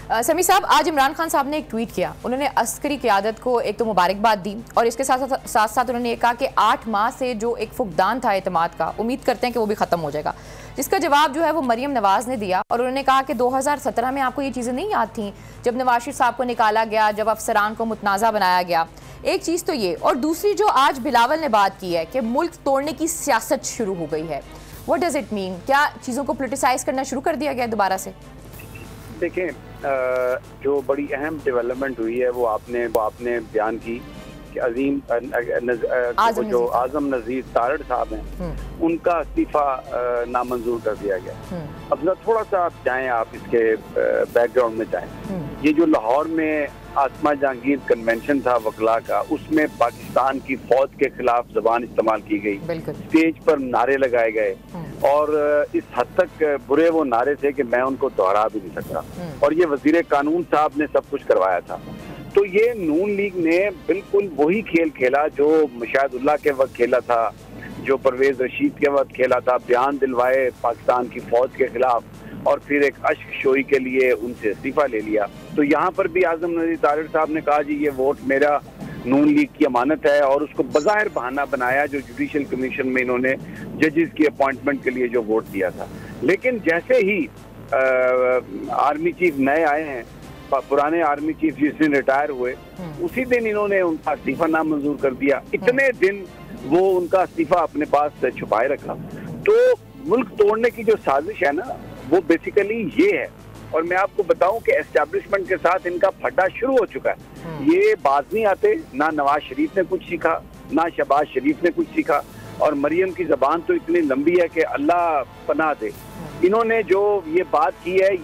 समी साहब, आज इमरान खान साहब ने एक ट्वीट किया। उन्होंने अस्करी क़यादत को एक तो मुबारकबाद दी और इसके साथ साथ उन्होंने ये कहा कि 8 माह से जो एक फुकदान था एतमाद का, उम्मीद करते हैं कि वो भी ख़त्म हो जाएगा। जिसका जवाब जो है वो मरियम नवाज़ ने दिया और उन्होंने कहा कि 2017 में आपको ये चीज़ें नहीं याद थी जब नवाज शरीफ साहब को निकाला गया, जब अफसरान को मुतनाज़ा बनाया गया। एक चीज़ तो ये, और दूसरी जो आज बिलावल ने बात की है कि मुल्क तोड़ने की सियासत शुरू हो गई है। What does it mean? क्या चीज़ों को पोलिटिसाइज करना शुरू कर दिया गया दोबारा से? देखें, जो बड़ी अहम डेवलपमेंट हुई है वो आपने बयान की कि जो आजम नज़ीर तारड़ साहब हैं उनका इस्तीफा नामंजूर कर दिया गया। अब थोड़ा सा आप जाएं, आप इसके बैकग्राउंड में जाएं। ये जो लाहौर में आसमा जहांगीर कन्वेंशन था वकला का, उसमें पाकिस्तान की फौज के खिलाफ जबान इस्तेमाल की गई, स्टेज पर नारे लगाए गए और इस हद तक बुरे वो नारे थे कि मैं उनको दोहरा भी नहीं सकता। और ये वजीर कानून साहब ने सब कुछ करवाया था। तो ये नून लीग ने बिल्कुल वही खेल खेला जो मुशाहिदुल्लाह के वक्त खेला था, जो परवेज रशीद के वक्त खेला था। बयान दिलवाए पाकिस्तान की फौज के खिलाफ और फिर एक अश्क शोई के लिए उनसे इस्तीफा ले लिया। तो यहाँ पर भी आजम नज़ीर तारड़ साहब ने कहा जी ये वोट मेरा नून लीग की अमानत है, और उसको बज़ाहिर बहाना बनाया जो जुडिशल कमीशन में इन्होंने जजेस की अपॉइंटमेंट के लिए जो वोट दिया था। लेकिन जैसे ही आर्मी चीफ नए आए हैं, पुराने आर्मी चीफ जिस दिन रिटायर हुए उसी दिन इन्होंने उनका इस्तीफा नामंजूर कर दिया। इतने दिन वो उनका इस्तीफा अपने पास छुपाए रखा। तो मुल्क तोड़ने की जो साजिश है ना, वो बेसिकली ये है। और मैं आपको बताऊं कि एस्टैब्लिशमेंट के साथ इनका फड्डा शुरू हो चुका है। ये बाज नहीं आते, ना नवाज शरीफ ने कुछ सीखा, ना शहबाज शरीफ ने कुछ सीखा, और मरियम की जबान तो इतनी लंबी है कि अल्लाह पनाह दे। इन्होंने जो ये बात की है,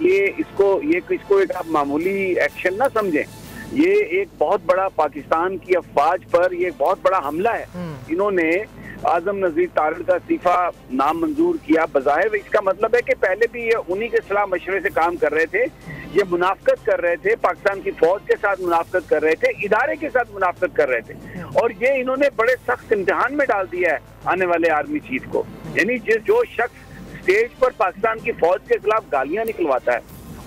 इसको एक आप मामूली एक्शन ना समझें। ये एक बहुत बड़ा पाकिस्तान की अफवाज पर ये बहुत बड़ा हमला है। इन्होंने आजम नज़ीर तारड़ का इस्तीफा नामंजूर किया। बज़ाहिर इसका मतलब है कि पहले भी ये उन्हीं के सलाह मशवरे से काम कर रहे थे। ये मुनाफकत कर रहे थे, पाकिस्तान की फौज के साथ मुनाफकत कर रहे थे, इदारे के साथ मुनाफकत कर रहे थे, और ये इन्होंने बड़े सख्त इम्तिहान में डाल दिया है आने वाले आर्मी चीफ को। यानी जो शख्स स्टेज पर पाकिस्तान की फौज के खिलाफ गालियां निकलवाता है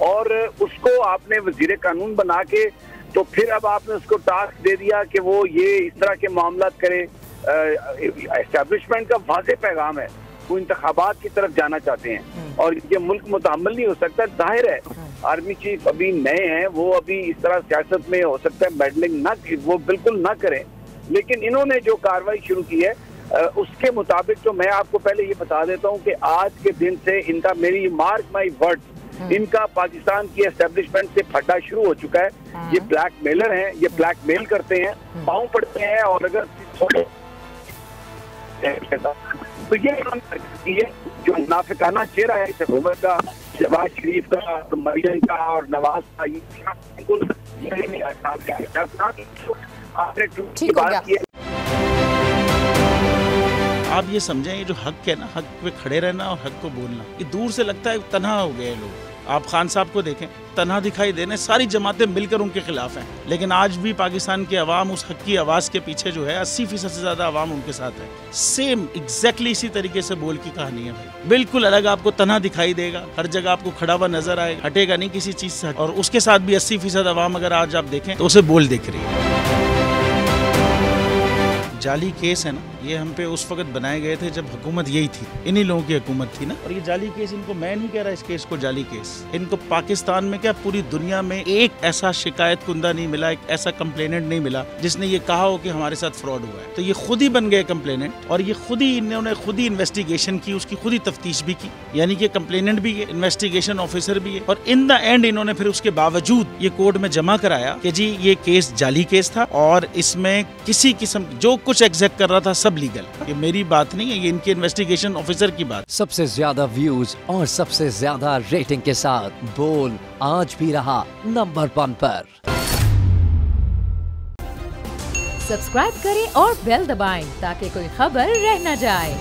और उसको आपने वजीर कानून बना के, तो फिर अब आपने उसको टास्क दे दिया कि वो ये इस तरह के मामला करे। एस्टैब्लिशमेंट का वाज़ेह पैगाम है, वो इंतखाबात की तरफ जाना चाहते हैं और ये मुल्क मुतहम्मिल नहीं हो सकता। जाहिर है आर्मी चीफ अभी नए हैं, वो अभी इस तरह सियासत में हो सकता है मेडलिंग ना, वो बिल्कुल ना करें। लेकिन इन्होंने जो कार्रवाई शुरू की है उसके मुताबिक तो मैं आपको पहले ये बता देता हूँ कि आज के दिन से इनका, मेरी मार्क माई वर्ड्स, इनका पाकिस्तान की एस्टेब्लिशमेंट से फड्डा शुरू हो चुका है। ये ब्लैकमेलर हैं, ये ब्लैकमेल करते हैं, पाँव पड़ते हैं, और अगर थोड़े तो ये जो मुनाफिकाना चेहरा है इस हुकूमत का, शहबाज शरीफ का, मरियम का और नवाज का, आप ये समझें, ये जो हक है ना, हक पे खड़े रहना और हक को बोलना, ये दूर से लगता है तन्हा हो गए लोग। आप खान साहब को देखें, तन्हा दिखाई देने, सारी जमातें मिलकर उनके खिलाफ हैं, लेकिन आज भी पाकिस्तान की आवाम उस हक की आवाज़ के पीछे जो है 80% से ज़्यादा आवाम उनके साथ है। सेम एग्जैक्टली इसी तरीके से बोल की कहानी है भाई, बिल्कुल अलग आपको तन्हा दिखाई देगा, हर जगह आपको खड़ा हुआ नजर आएगा, हटेगा नहीं किसी चीज़ से। और उसके साथ भी 80% आवाम अगर आज आप देखें तो उसे बोल दिख रही है। जाली केस है ना, ये हम पे उस वक्त बनाए गए थे जब हुकूमत यही थी, इन्हीं लोगों की हुकूमत थी ना। और ये जाली केस, इनको मैं नहीं कह रहा इस केस को जाली केस, इनको पाकिस्तान में क्या पूरी दुनिया में एक ऐसा शिकायत कुंदा नहीं मिला, एक ऐसा कंप्लेनेंट नहीं मिला जिसने ये कहा हो कि हमारे साथ फ्रॉड हुआ है। तो ये खुद ही बन गए कंप्लेनेंट, और ये खुद ही इन्होंने खुद ही इन्वेस्टिगेशन की, उसकी खुद ही तफ्तीश भी की। यानी कि कंप्लेनेंट भी है, इन्वेस्टिगेशन ऑफिसर भी है, और इन द एंड इन्होंने फिर उसके बावजूद ये कोर्ट में जमा कराया कि जी ये केस जाली केस था और इसमें किसी किस्म जो कुछ एग्जैक्ट कर रहा था सब लीगल। ये मेरी बात नहीं है, ये इनके इन्वेस्टिगेशन ऑफिसर की बात। सबसे ज्यादा व्यूज और सबसे ज्यादा रेटिंग के साथ बोल आज भी रहा नंबर 1 पर। सब्सक्राइब करें और बेल दबाएं ताकि कोई खबर रह न जाए।